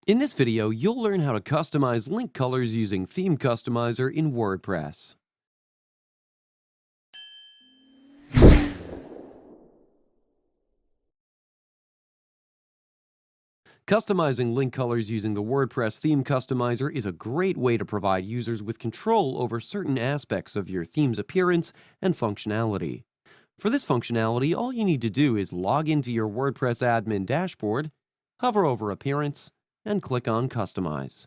In this video, you'll learn how to customize link colors using Theme Customizer in WordPress. Customizing link colors using the WordPress Theme Customizer is a great way to provide users with control over certain aspects of your theme's appearance and functionality. For this functionality, all you need to do is log into your WordPress admin dashboard, hover over Appearance, and click on Customize.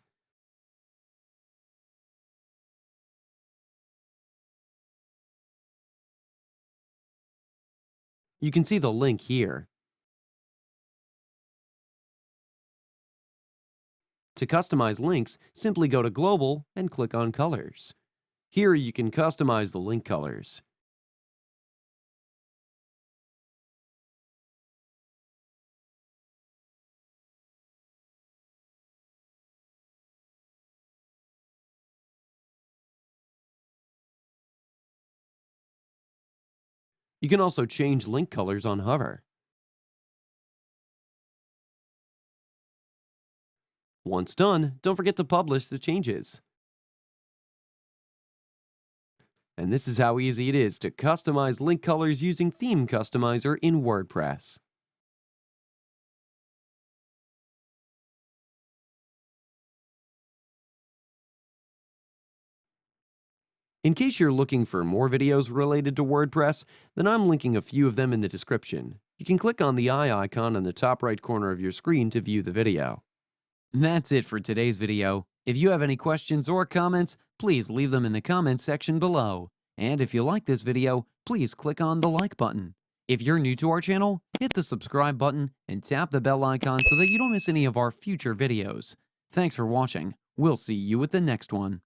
You can see the link here. To customize links, simply go to Global and click on Colors. Here you can customize the link colors. You can also change link colors on hover. Once done, don't forget to publish the changes. And this is how easy it is to customize link colors using Theme Customizer in WordPress. In case you're looking for more videos related to WordPress, then I'm linking a few of them in the description. You can click on the eye icon in the top right corner of your screen to view the video. That's it for today's video. If you have any questions or comments, please leave them in the comments section below. And if you like this video, please click on the like button. If you're new to our channel, hit the subscribe button and tap the bell icon so that you don't miss any of our future videos. Thanks for watching. We'll see you at the next one.